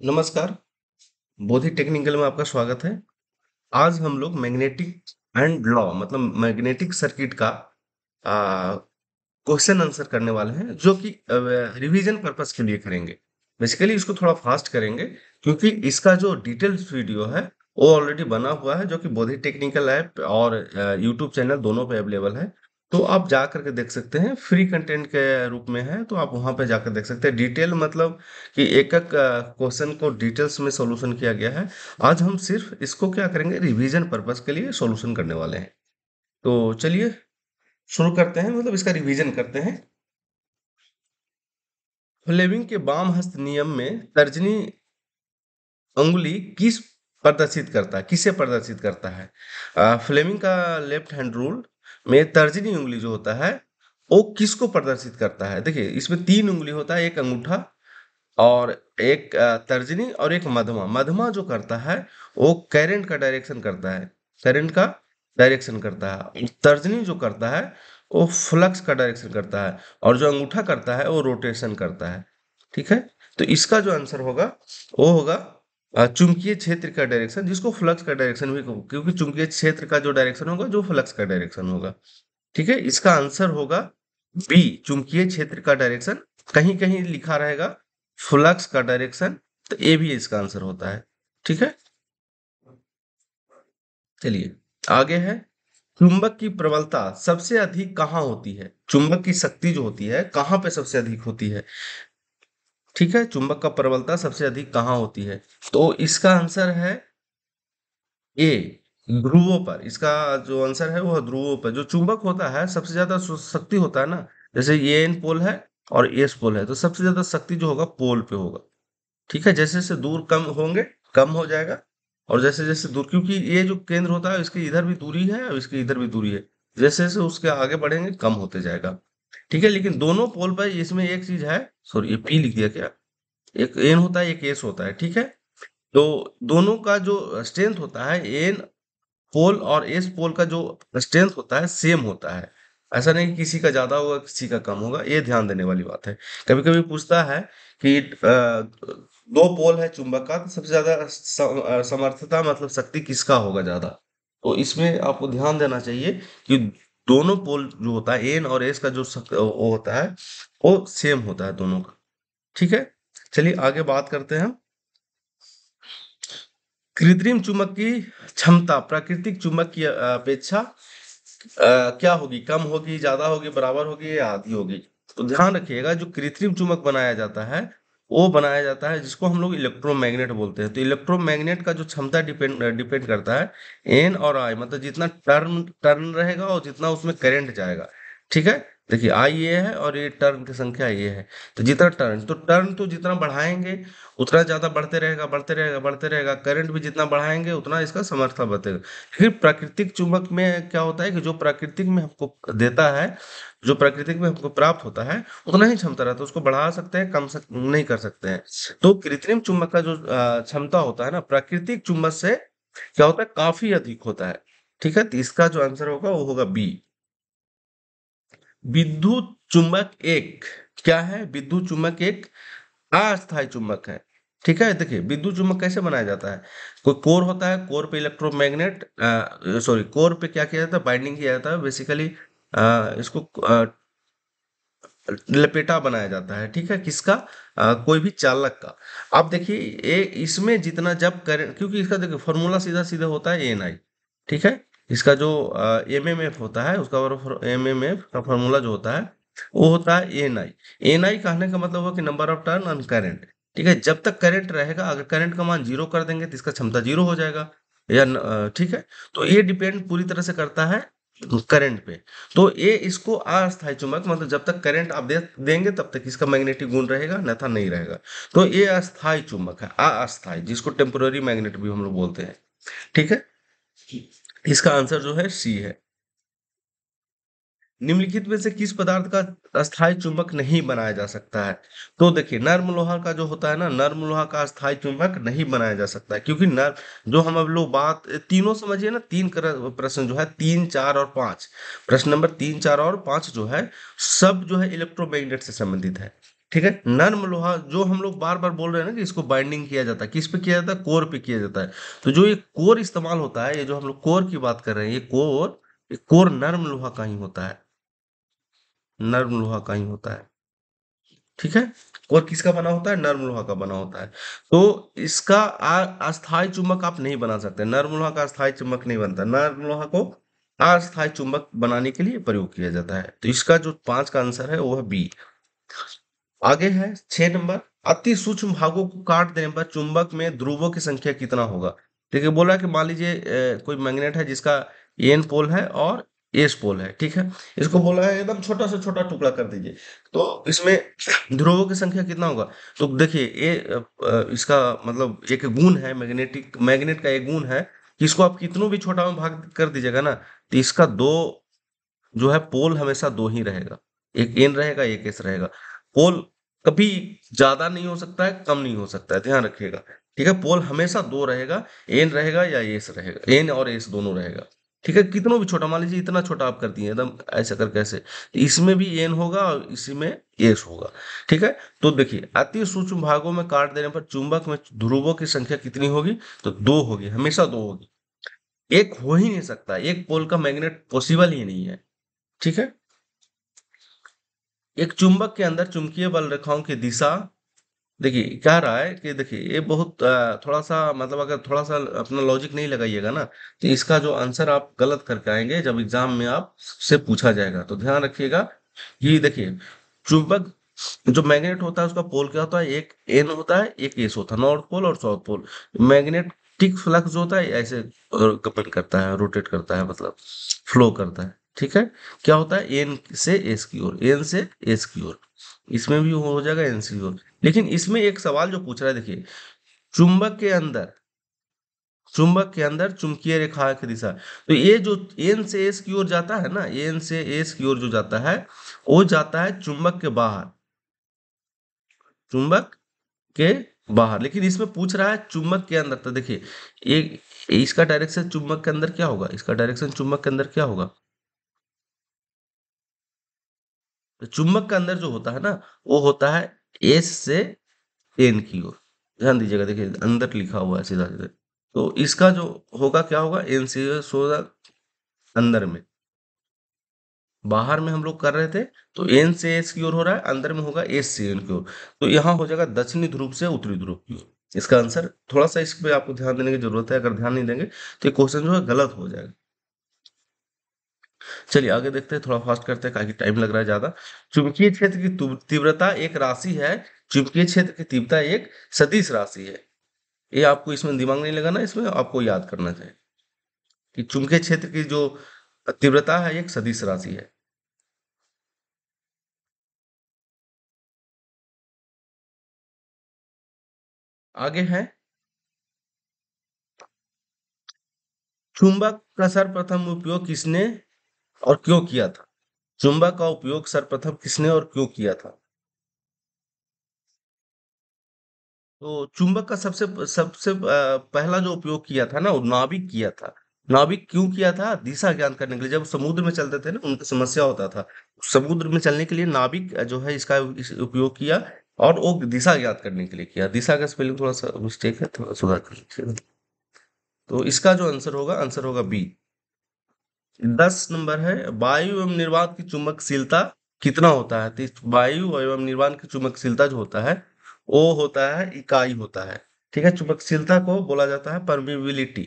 नमस्कार, बोधि टेक्निकल में आपका स्वागत है। आज हम लोग मैग्नेटिक एंड लॉ मतलब मैग्नेटिक सर्किट का क्वेश्चन आंसर करने वाले हैं जो कि रिवीजन पर्पस के लिए करेंगे। बेसिकली इसको थोड़ा फास्ट करेंगे क्योंकि इसका जो डिटेल्स वीडियो है वो ऑलरेडी बना हुआ है जो कि बोधि टेक्निकल ऐप और यूट्यूब चैनल दोनों पे अवेलेबल है। तो आप जा करके देख सकते हैं, फ्री कंटेंट के रूप में है, तो आप वहां पे जाकर देख सकते हैं। डिटेल मतलब कि एक एक क्वेश्चन को डिटेल्स में सॉल्यूशन किया गया है। आज हम सिर्फ इसको क्या करेंगे, रिवीजन पर्पस के लिए सॉल्यूशन करने वाले हैं। तो चलिए शुरू करते हैं, मतलब इसका रिवीजन करते हैं। फ्लेमिंग के वाम हस्त नियम में तर्जनी अंगुली किस प्रदर्शित करता है, किसे प्रदर्शित करता है? फ्लेमिंग का लेफ्ट हैंड रूल में तर्जनी उंगली जो होता है वो किसको प्रदर्शित करता है? देखिए इसमें तीन उंगली होता है, एक अंगूठा और एक तर्जनी और एक मध्यमा। मध्यमा जो करता है वो करंट का डायरेक्शन करता है, करंट का डायरेक्शन करता है। और तर्जनी जो करता है वो फ्लक्स का डायरेक्शन करता है, और जो अंगूठा करता है वो रोटेशन करता है। ठीक है, तो इसका जो आंसर होगा वो होगा चुंबकीय क्षेत्र का डायरेक्शन, जिसको फ्लक्स का डायरेक्शन भी क्योंकि चुंबकीय क्षेत्र का जो डायरेक्शन होगा जो फ्लक्स का डायरेक्शन होगा। ठीक है, इसका आंसर होगा बी, चुंबकीय क्षेत्र का डायरेक्शन। कहीं कहीं लिखा रहेगा फ्लक्स का डायरेक्शन, तो ए भी इसका आंसर होता है। ठीक है, चलिए आगे है। चुंबक की प्रबलता सबसे अधिक कहाँ होती है? चुंबक की शक्ति जो होती है कहाँ पे सबसे अधिक होती है? ठीक है, चुंबक का प्रबलता सबसे अधिक कहाँ होती है? तो इसका आंसर है ए, ध्रुवों पर। इसका जो आंसर है वो है ध्रुवों पर। जो चुंबक होता है सबसे ज्यादा शक्ति होता है ना, जैसे ये एन पोल है और एस पोल है, तो सबसे ज्यादा शक्ति जो होगा पोल पे होगा। ठीक है, जैसे जैसे दूर कम होंगे कम हो जाएगा, और जैसे जैसे दूर, क्योंकि ये जो केंद्र होता है इसके इधर भी दूरी है और इसके इधर भी दूरी है, जैसे जैसे उसके आगे बढ़ेंगे कम होते जाएगा। ठीक है, लेकिन दोनों पोल पर इसमें एक चीज है, सॉरी ये पी लिख दिया क्या, एक एन होता है एक एस होता है। ठीक है, तो दोनों का जो स्ट्रेंथ होता है, एन पोल और एस पोल का जो स्ट्रेंथ होता है सेम होता है। ऐसा नहीं कि किसी का ज्यादा होगा किसी का कम होगा, ये ध्यान देने वाली बात है। कभी कभी पूछता है कि दो पोल है चुंबक का, तो सबसे ज्यादा समर्थता मतलब शक्ति किसका होगा ज्यादा? तो इसमें आपको ध्यान देना चाहिए कि दोनों पोल जो होता है एन और एस का जो वो होता है वो सेम होता है दोनों का। ठीक है, चलिए आगे बात करते हैं। कृत्रिम चुंबक की क्षमता प्राकृतिक चुंबक की अपेक्षा क्या होगी? कम होगी, ज्यादा होगी, बराबर होगी या आधी होगी? तो ध्यान रखिएगा, जो कृत्रिम चुंबक बनाया जाता है वो बनाया जाता है जिसको हम लोग इलेक्ट्रोमैग्नेट बोलते हैं। तो इलेक्ट्रोमैग्नेट का जो क्षमता डिपेंड डिपेंड करता है एन और आई, मतलब जितना टर्न टर्न रहेगा और जितना उसमें करंट जाएगा। ठीक है, देखिए आई ये है और ये टर्न की संख्या ये है। तो जितना टर्न तो जितना बढ़ाएंगे उतना ज्यादा बढ़ते रहेगा बढ़ते रहेगा बढ़ते रहेगा, करंट भी जितना बढ़ाएंगे उतना इसका समर्थन बढ़ेगा। फिर प्राकृतिक चुंबक में क्या होता है कि जो प्राकृतिक में हमको देता है, जो प्राकृतिक में हमको प्राप्त होता है उतना ही क्षमता रहता है, उसको बढ़ा सकते हैं नहीं कर सकते हैं। तो कृत्रिम चुंबक का जो क्षमता होता है ना, प्राकृतिक चुंबक से क्या होता है काफी अधिक होता है। ठीक है, तो इसका जो आंसर होगा वो होगा बी। विद्युत चुंबक एक क्या है? विद्युत चुंबक एक अस्थायी चुंबक है। ठीक है, देखिए विद्युत चुंबक कैसे बनाया जाता है। कोई कोर होता है, कोर पे इलेक्ट्रोमैग्नेट, सॉरी कोर पे क्या किया जाता है, बाइंडिंग किया जाता है बेसिकली। इसको लपेटा बनाया जाता है। ठीक है, किसका? कोई भी चालक का। अब देखिए ये इसमें जितना जब करंट, क्योंकि इसका देखिए फॉर्मूला सीधा सीधा होता है एन आई। ठीक है, इसका जो एमएमएफ होता है उसका एमएमएफ का फॉर्मूला जो होता है वो होता है एन आई। एन आई कहने का मतलब हुआ कि number of turn on current. ठीक है, जब तक करंट रहेगा, अगर करंट का मान जीरो कर देंगे तो इसका क्षमता जीरो हो जाएगा, या ठीक है। तो ये डिपेंड पूरी तरह से करता है करंट पे। तो ये इसको अस्थायी चुंबक, मतलब जब तक करंट आप देंगे तब तक इसका मैग्नेटिक गुण रहेगा, अन्यथा नहीं रहेगा। तो ये अस्थायी चुंबक है, अस्थायी, जिसको टेम्पोररी मैग्नेट भी हम लोग बोलते हैं। ठीक है, इसका आंसर जो है सी है। निम्नलिखित में से किस पदार्थ का अस्थायी चुंबक नहीं बनाया जा सकता है? तो देखिए नर्म लोहा का जो होता है ना, नर्म लोहा का अस्थायी चुंबक नहीं बनाया जा सकता है, क्योंकि नर जो हम अब लोग बात तीनों समझिए ना, तीन प्रश्न जो है, तीन चार और पांच, प्रश्न नंबर तीन चार और पांच जो है सब जो है इलेक्ट्रोमैग्नेट से संबंधित है। ठीक है। नर्म लोहा जो हम लोग बार बार बोल रहे हैं ना कि इसको बाइंडिंग किया जाता है, किस पे किया जाता है? कोर पे किया जाता है। तो जो ये कोर इस्तेमाल होता है, ये जो हम लोग कोर की बात कर रहे हैं, ये कोर नर्म लोहा का ही होता है, नर्म लोहा का ही होता है। ठीक है। कोर किसका बना होता है? नर्म लोहा का बना होता है। तो इसका अस्थाई चुंबक आप नहीं बना सकते, नर्म लोहा का अस्थाई चुंबक नहीं बनता। नर्म लोहा को अस्थाई चुंबक बनाने के लिए प्रयोग किया जाता है। तो इसका जो 5 का आंसर है वो है बी। आगे है 6 नंबर, अति सूक्ष्म भागों को काट देने पर चुंबक में ध्रुवों की संख्या कितना होगा? देखिए बोला कि मान लीजिए कोई मैग्नेट है जिसका एन पोल है और एस पोल है, ठीक है। इसको बोला है एकदम छोटा से छोटा टुकड़ा कर दीजिए, तो इसमें ध्रुवों की संख्या कितना होगा? तो देखिए इसका मतलब एक गुण है, मैग्नेट का एक गुण है कि इसको आप कितनों भी छोटा में भाग कर दीजिएगा ना, तो इसका दो जो है पोल हमेशा दो ही रहेगा, एक एन रहेगा एक एस रहेगा। पोल कभी ज्यादा नहीं हो सकता है, कम नहीं हो सकता है, ध्यान रखिएगा। ठीक है, पोल हमेशा दो रहेगा, एन रहेगा या एस रहेगा, एन और एस दोनों रहेगा। ठीक है, कितनों भी छोटा, मान लीजिए इतना छोटा आप कर दिए एकदम ऐसा कर कैसे, तो इसमें भी एन होगा और इसी में एस होगा। ठीक है। तो देखिए अति सूक्ष्म भागों में काट देने पर चुंबक में ध्रुवों की संख्या कितनी होगी? तो दो होगी, हमेशा दो होगी, एक हो ही नहीं सकता, एक पोल का मैग्नेट पॉसिबल ही नहीं है। ठीक है। एक चुंबक के अंदर चुंबकीय बल रेखाओं की दिशा, देखिए क्या रहा है कि देखिए ये बहुत थोड़ा सा मतलब अगर थोड़ा सा अपना लॉजिक नहीं लगाइएगा ना, तो इसका जो आंसर आप गलत करके आएंगे जब एग्जाम में आप से पूछा जाएगा। तो ध्यान रखिएगा। ये देखिए चुंबक जो मैग्नेट होता है उसका पोल क्या होता है? एक एन होता है एक एस होता है, नॉर्थ पोल और साउथ पोल। मैग्नेटिक फ्लक्स जो होता है ऐसे गमन करता है, रोटेट करता है, मतलब फ्लो करता है। ठीक है। क्या होता है? एन से एस की ओर, एन से एस की ओर, इसमें भी हो जाएगा एन सी ओर। लेकिन इसमें एक सवाल जो पूछ रहा है, देखिए चुंबक के अंदर, चुंबक के अंदर चुंबकीय रेखा की दिशा, तो ये जो एन से एस की ओर जाता है ना, एन से एस की ओर जो जाता है वो जाता है चुंबक के बाहर, चुंबक के बाहर। लेकिन इसमें पूछ रहा है चुंबक के अंदर, तो देखिए एक इसका डायरेक्शन चुंबक के अंदर क्या होगा? इसका डायरेक्शन चुंबक के अंदर क्या होगा? तो चुंबक के अंदर जो होता है ना, वो होता है एस से एन की ओर। ध्यान दीजिएगा, देखिए अंदर लिखा हुआ है सीधा सीधा। तो इसका जो होगा क्या होगा? एन से एस होगा अंदर में, बाहर में हम लोग कर रहे थे तो एन से एस की ओर हो रहा है, अंदर में होगा एस से एन की ओर। तो यहाँ हो जाएगा दक्षिणी ध्रुव से उत्तरी ध्रुव की ओर। इसका आंसर थोड़ा सा इस पे आपको ध्यान देने की जरूरत है, अगर ध्यान नहीं देंगे तो ये क्वेश्चन जो है गलत हो जाएगा। चलिए आगे देखते हैं, थोड़ा फास्ट करते हैं काफी टाइम लग रहा है ज्यादा। चुंबकीय क्षेत्र की तीव्रता एक राशि है, चुंबकीय क्षेत्र की तीव्रता एक सदिश राशि है। ये आपको इसमें दिमाग नहीं लगाना, इसमें आपको याद करना चाहिए कि चुंबकीय क्षेत्र की जो तीव्रता है एक सदिश राशि है। आगे है चुंबक का सर्वप्रथम उपयोग किसने और क्यों किया था? चुंबक का उपयोग सर्वप्रथम किसने और क्यों किया था? तो चुंबक का सबसे सबसे पहला जो उपयोग किया था ना, वो नाविक किया था। नाविक क्यों किया था? दिशा ज्ञान करने के लिए। जब समुद्र में चलते थे ना, उनको समस्या होता था, समुद्र में चलने के लिए नाविक जो है इसका उपयोग किया, और वो दिशा ज्ञात करने के लिए किया। दिशा का स्पेलिंग थोड़ा सा मिस्टेक है, थोड़ा सुधार कर लीजिएगा। तो इसका जो आंसर होगा बी। 10 नंबर है, वायु एवं निर्वात की चुंबकशीलता कितना होता है? तो वायु एवं निर्वात की चुंबकशीलता जो होता है वो होता है इकाई होता है। ठीक है, चुंबकशीलता को बोला जाता है परमिबिलिटी।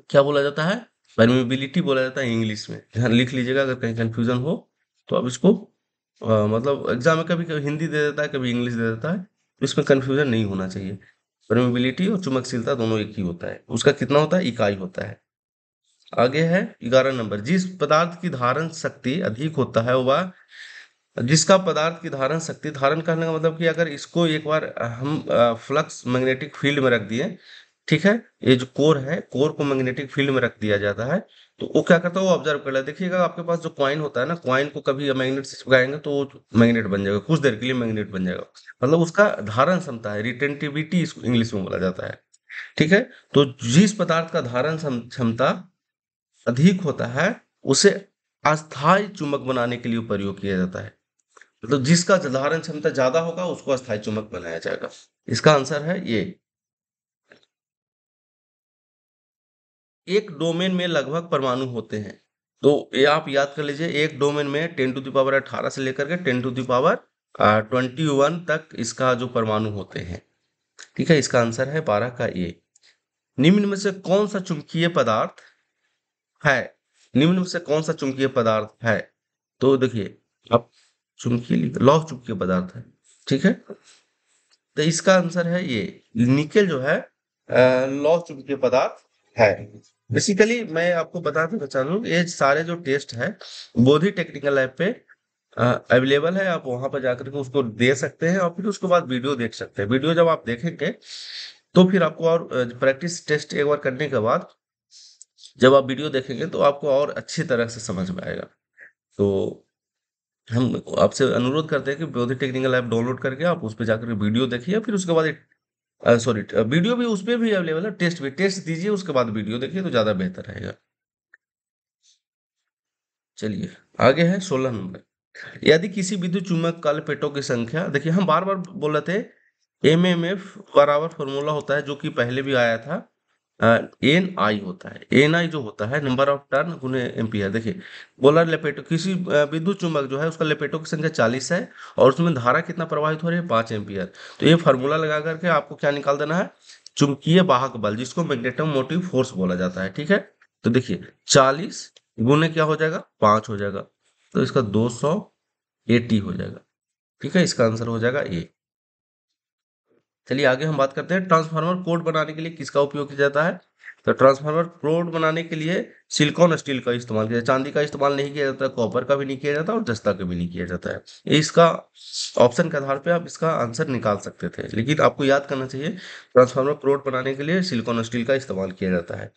क्या बोला जाता है? परमिबिलिटी बोला जाता है इंग्लिश में। ध्यान लिख लीजिएगा, अगर कहीं कंफ्यूजन हो तो आप इसको मतलब एग्जाम में कभी कभी हिंदी दे देता है, कभी इंग्लिश दे देता है, तो इसमें कंफ्यूजन नहीं होना चाहिए। परमिबिलिटी और चुंबकशीलता दोनों एक ही होता है, उसका कितना होता है? इकाई होता है। आगे है 11 नंबर, जिस पदार्थ की धारण शक्ति अधिक होता है वह, जिसका पदार्थ की धारण शक्ति, धारण करने का मतलब कि अगर इसको एक बार हम फ्लक्स मैग्नेटिक फील्ड में रख दिए, ठीक है, ये जो कोर है, कोर को मैग्नेटिक फील्ड में रख दिया जाता है, तो वो क्या करता है? वो ऑब्जर्व कर लेता है। देखिएगा आपके पास जो कॉइन होता है ना, कॉइन को कभी मैग्नेट से चिपकाएंगे तो वो मैग्नेट बन जाएगा, कुछ देर के लिए मैग्नेट बन जाएगा। मतलब उसका धारण क्षमता है, रिटेंटिविटी इसको इंग्लिश में बोला जाता है। ठीक है। तो जिस पदार्थ का धारण क्षमता अधिक होता है उसे अस्थाई चुंबक बनाने के लिए प्रयोग किया जाता है। तो जिसका धारण क्षमता ज्यादा होगा उसको अस्थायी चुंबक बनाया जाएगा। इसका आंसर है ये। एक डोमेन में लगभग परमाणु होते हैं। तो ये आप याद कर लीजिए, एक डोमेन में 10⁻18 से लेकर के 10⁻21 तक इसका जो परमाणु होते हैं। ठीक है, इसका आंसर है 12 का ए। निम्न में से कौन सा चुंबकीय पदार्थ है? निम्न में से कौन सा चुंबकीय पदार्थ है? तो देखिए, अब चुंबकीय लौह चुंबकीय पदार्थ है। ठीक है, तो इसका आंसर है ये। निकेल जो है लौह चुंबकीय पदार्थ है। बेसिकली मैं आपको बता देना चाह रहा हूँ, ये सारे जो टेस्ट है बोधि टेक्निकल लैब पे अवेलेबल है। आप वहां पर जाकर के उसको दे सकते हैं और फिर उसके बाद वीडियो देख सकते हैं। वीडियो जब आप देखेंगे तो फिर आपको और प्रैक्टिस टेस्ट एक बार करने के बाद जब आप वीडियो देखेंगे तो आपको और अच्छी तरह से समझ में आएगा। तो हम आपसे अनुरोध करते हैं कि बोधि टेक्निकल ऐप डाउनलोड करके आप उस पे जाकर वीडियो देखिए, फिर उसके बाद सॉरी वीडियो भी उस पे भी अवेलेबल है, टेस्ट भी टेस्ट दीजिए उसके बाद वीडियो देखिए तो ज्यादा बेहतर रहेगा। चलिए, आगे है 16 नंबर। यदि किसी विद्युत चुम्बक काले प्लेटों की संख्या, देखिए हम बार बार बोल रहे थे एमएमएफ बराबर फॉर्मूला होता है जो कि पहले भी आया था, एन आई होता है। एन आई जो होता है नंबर ऑफ टर्न गुने एम्पियर। देखिए बोला लेपेटो किसी विद्युत चुंबक जो है उसका लेपेटों की संख्या 40 है और उसमें धारा कितना प्रवाहित हो रही है 5 एम्पियर। तो ये फार्मूला लगा करके आपको क्या निकाल देना है, चुंबकीय वाहक बल जिसको मैग्नेटो मोटिव फोर्स बोला जाता है। ठीक है, तो देखिए 40 गुने क्या हो जाएगा 5 हो जाएगा, तो इसका 280 हो जाएगा। ठीक है, इसका आंसर हो जाएगा ए। चलिए आगे हम बात करते हैं ट्रांसफार्मर कोड बनाने के लिए किसका उपयोग किया जाता है। तो ट्रांसफार्मर कोड बनाने के लिए सिलिकॉन स्टील का इस्तेमाल किया जाता है, चांदी का इस्तेमाल नहीं किया जाता, कॉपर का भी नहीं किया जाता और जस्ता का भी नहीं किया जाता है। ये इसका ऑप्शन के आधार पे आप इसका आंसर निकाल सकते थे, लेकिन आपको याद करना चाहिए ट्रांसफार्मर कोड बनाने के लिए सिलिकॉन स्टील का इस्तेमाल किया जाता है।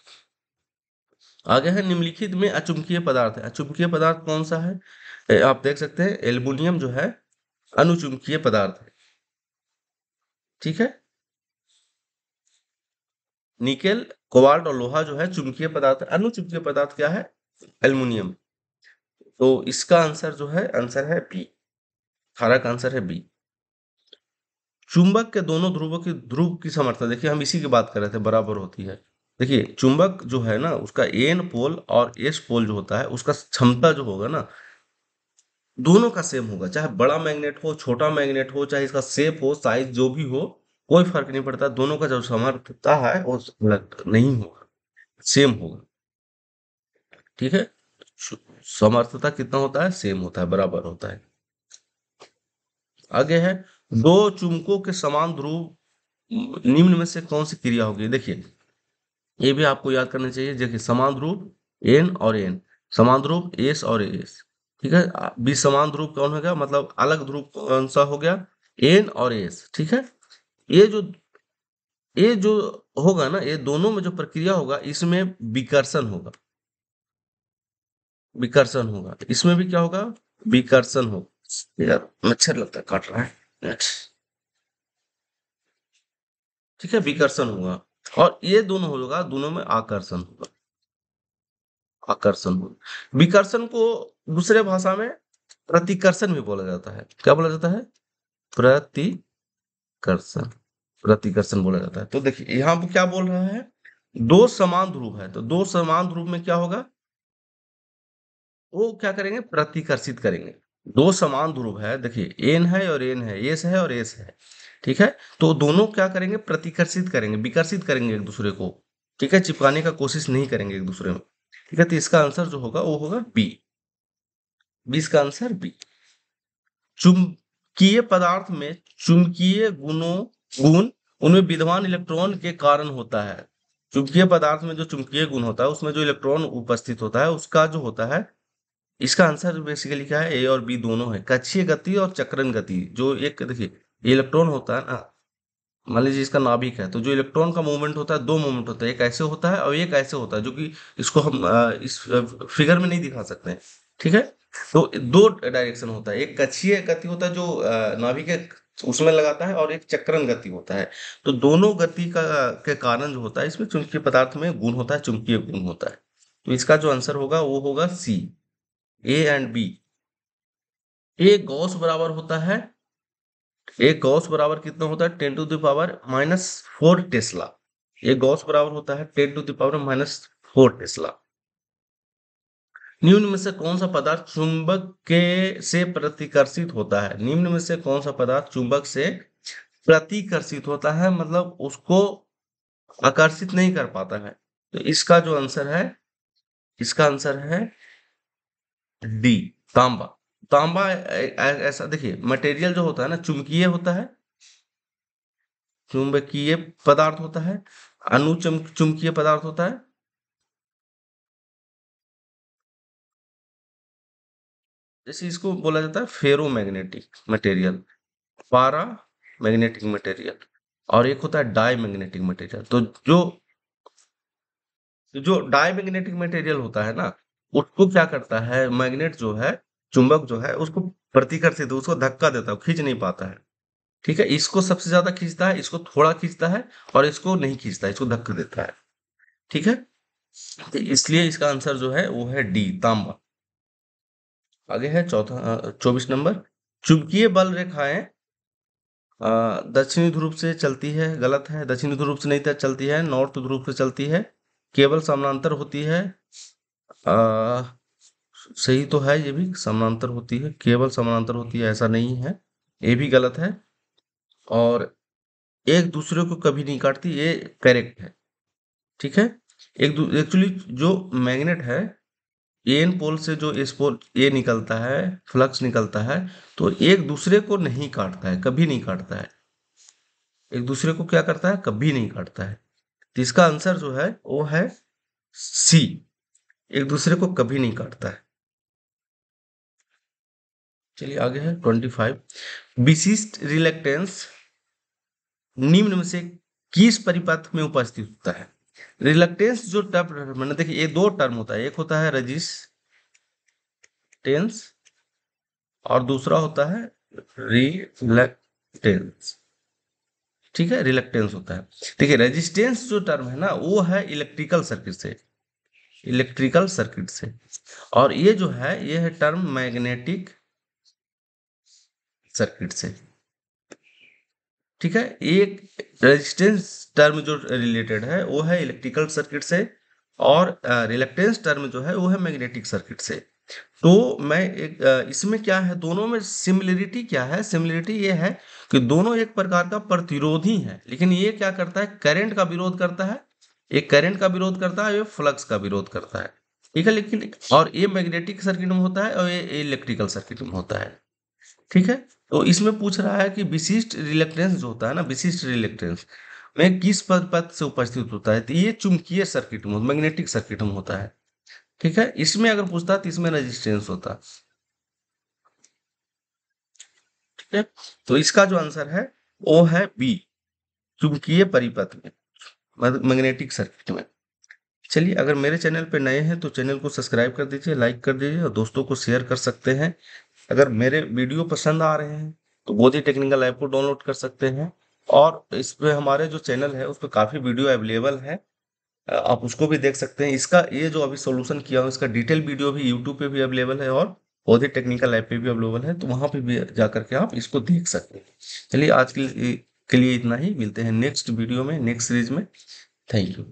आगे है निम्नलिखित में अचुंबकीय पदार्थ है। अचुंबकीय पदार्थ कौन सा है? आप देख सकते हैं एल्युमिनियम जो है अनुचुंबकीय पदार्थ है। ठीक है, निकेल कोबाल्ट और लोहा जो है चुंबकीय पदार्थ है। अनुचुंबकीय पदार्थ क्या है? एल्युमिनियम। तो इसका आंसर जो है आंसर है बी। 18 का आंसर है बी। चुंबक के दोनों ध्रुवों की ध्रुव की समर्थन, देखिए हम इसी की बात कर रहे थे, बराबर होती है। देखिए चुंबक जो है ना उसका एन पोल और एस पोल जो होता है उसका क्षमता जो होगा ना दोनों का सेम होगा, चाहे बड़ा मैग्नेट हो छोटा मैग्नेट हो, चाहे इसका शेप हो साइज जो भी हो, कोई फर्क नहीं पड़ता। दोनों का जो समर्थता है वो नहीं होगा, सेम होगा। ठीक है, समर्थता कितना होता है? सेम होता है, बराबर होता है। आगे है दो चुंबकों के समान ध्रुव निम्न में से कौन सी क्रिया होगी। देखिए ये भी आपको याद करना चाहिए। देखिए समान ध्रुव एन और एन, समान ध्रुव एस और एस। ठीक है, बी समान ध्रुव कौन हो गया, मतलब अलग ध्रुव कौन सा हो गया, एन और एस। ठीक है, ये जो ये जो होगा ना ये दोनों में जो प्रक्रिया होगा इसमें विकर्षण होगा, विकर्षण होगा। इसमें भी क्या होगा, विकर्षण होगा। यार मच्छर लगता है काट रहा है। ठीक है, विकर्षण होगा और ये दोनों होगा, दोनों में आकर्षण होगा, आकर्षण होगा। विकर्षण को दूसरे भाषा में प्रतिकर्षण भी बोला जाता है। क्या बोला जाता है? प्रतिकर्षण, प्रतिकर्षण बोला जाता है। तो देखिए यहाँ पे क्या बोल रहा है, दो समान ध्रुव है तो दो समान ध्रुव में क्या होगा, वो क्या करेंगे, प्रतिकर्षित करेंगे। दो समान ध्रुव है, देखिए एन है और एन है, एस है और एस है। ठीक है, तो दोनों क्या करेंगे, प्रतिकर्षित करेंगे, विकर्षित करेंगे एक दूसरे को। ठीक है, चिपकाने का कोशिश नहीं करेंगे एक दूसरे में। ठीक है, तो इसका आंसर जो होगा वो होगा बी। 20 का आंसर बी। चुंबकीय पदार्थ में चुंबकीय गुण उनमें विद्यमान इलेक्ट्रॉन के कारण होता है। चुंबकीय पदार्थ में जो चुंबकीय गुण होता है उसमें जो इलेक्ट्रॉन उपस्थित होता है उसका जो होता है, इसका आंसर बेसिकली क्या है, ए और बी दोनों है। कक्षीय गति और चक्रण गति, जो एक देखिए इलेक्ट्रॉन होता है ना, मान लीजिए इसका नाभिक है तो जो इलेक्ट्रॉन का मूवमेंट होता है दो मूवमेंट होता है, एक ऐसे होता है और एक ऐसे होता है, जो कि इसको हम इस फिगर में नहीं दिखा सकते हैं। ठीक है, तो दो डायरेक्शन होता है, एक कक्षीय गति होता है जो नाभिक के उसमें लगाता है और एक चक्रण गति होता है। तो दोनों गति का के कारण जो होता है इसमें चुंबकीय पदार्थ में गुण होता है, चुंबकीय गुण होता है। तो इसका जो आंसर होगा वो होगा सी, ए एंड बी। एक गॉस बराबर होता है, एक गॉस बराबर कितना होता है 10⁻⁻4 टेस्ला। एक गॉस बराबर होता है 10⁻⁻4 टेस्ला। निम्न में से कौन सा पदार्थ चुंबक के से प्रतिकर्षित होता है? निम्न में से कौन सा पदार्थ चुंबक से प्रतिकर्षित होता है, मतलब उसको आकर्षित नहीं कर पाता है? तो इसका जो आंसर है, इसका आंसर है डी, तांबा। तांबा ऐसा देखिए, मटेरियल जो होता है ना, चुंबकीय होता है, चुंबकीय पदार्थ होता है, चुंबकीय पदार्थ होता है। जैसे इसको बोला जाता है फेरोमैग्नेटिक मटेरियल, पारा मैग्नेटिक मटेरियल, और एक होता है डाई मैग्नेटिक मटेरियल। तो जो डाई मैग्नेटिक मटेरियल होता है ना, उसको क्या करता है, मैग्नेट जो है, चुंबक जो है, उसको प्रतिकर्षित, उसको धक्का देता है, खींच नहीं पाता है। ठीक है, इसको सबसे ज्यादा खींचता है, इसको थोड़ा खींचता है, और इसको नहीं खींचता है, इसको धक्का देता है। ठीक है, तो इसलिए इसका आंसर जो है वो है डी, तांबा। आगे है चौथा, 24 नंबर। चुंबकीय बल रेखाएं दक्षिणी ध्रुव से चलती है, गलत है। दक्षिणी ध्रुव से नहीं चलती है, नॉर्थ ध्रुव से चलती है। केवल समानांतर होती है, आ, सही तो है, ये भी समानांतर होती है, केवल समानांतर होती है ऐसा नहीं है, ये भी गलत है। और एक दूसरे को कभी नहीं काटती, ये करेक्ट है। ठीक है, एक्चुअली जो मैग्नेट है, एन पोल से जो एस पोल ये निकलता है, फ्लक्स निकलता है, तो एक दूसरे को नहीं काटता है, कभी नहीं काटता है। एक दूसरे को क्या करता है, कभी नहीं काटता है। तो इसका आंसर जो है वो है सी, एक दूसरे को कभी नहीं काटता है। चलिए आगे है 25। विशिष्ट रिलेक्टेंस निम्न में से किस परिपथ में उपस्थित होता है? रिलक्टेंस जो टर्म, मैंने देखिए ये दो टर्म होता है, एक होता है रेजिस्टेंस और दूसरा होता है रिलक्टेंस। ठीक है, रिलक्टेंस होता है। देखिए रेजिस्टेंस जो टर्म है ना, वो है इलेक्ट्रिकल सर्किट से, इलेक्ट्रिकल सर्किट से। और ये जो है, ये है टर्म मैग्नेटिक सर्किट से। ठीक है, एक रेजिस्टेंस टर्म जो रिलेटेड है वो है इलेक्ट्रिकल सर्किट से, और रिलक्टेंस टर्म जो है वो है मैग्नेटिक सर्किट से। तो मैं एक इसमें क्या है, दोनों में सिमिलरिटी क्या है, सिमिलरिटी ये है कि दोनों एक प्रकार का प्रतिरोधी है, लेकिन ये क्या करता है, करंट का विरोध करता है। एक करंट का विरोध करता है, ये फ्लक्स का विरोध करता है। ठीक है, लेकिन और ये मैग्नेटिक सर्किट में होता है और ये इलेक्ट्रिकल सर्किट में होता है। ठीक है, तो इसमें पूछ रहा है कि विशिष्ट रिलेक्टेंस जो होता है ना, विशिष्ट रिलेक्टेंस में किस पद से उपस्थित होता है? तो ये चुंबकीय सर्किट में, मैग्नेटिक सर्किट में होता है। ठीक है, इसमें अगर पूछता तो इसमें रेजिस्टेंस होता। ठीक है, तो इसका जो आंसर है वो है बी, चुंबकीय परिपथ में, मैग्नेटिक सर्किट में। चलिए, अगर मेरे चैनल पे नए हैं तो चैनल को सब्सक्राइब कर दीजिए, लाइक कर दीजिए, और दोस्तों को शेयर कर सकते हैं। अगर मेरे वीडियो पसंद आ रहे हैं तो बोधि टेक्निकल ऐप को डाउनलोड कर सकते हैं, और इस पे हमारे जो चैनल है उस पर काफ़ी वीडियो अवेलेबल है, आप उसको भी देख सकते हैं। इसका ये जो अभी सॉल्यूशन किया हूँ, इसका डिटेल वीडियो भी यूट्यूब पे भी अवेलेबल है, और बोधि टेक्निकल ऐप पे भी अवेलेबल है, तो वहाँ पे भी जा करके आप इसको देख सकते हैं। चलिए, आज के लिए इतना ही, मिलते हैं नेक्स्ट वीडियो में, नेक्स्ट सीरीज में। Thank you.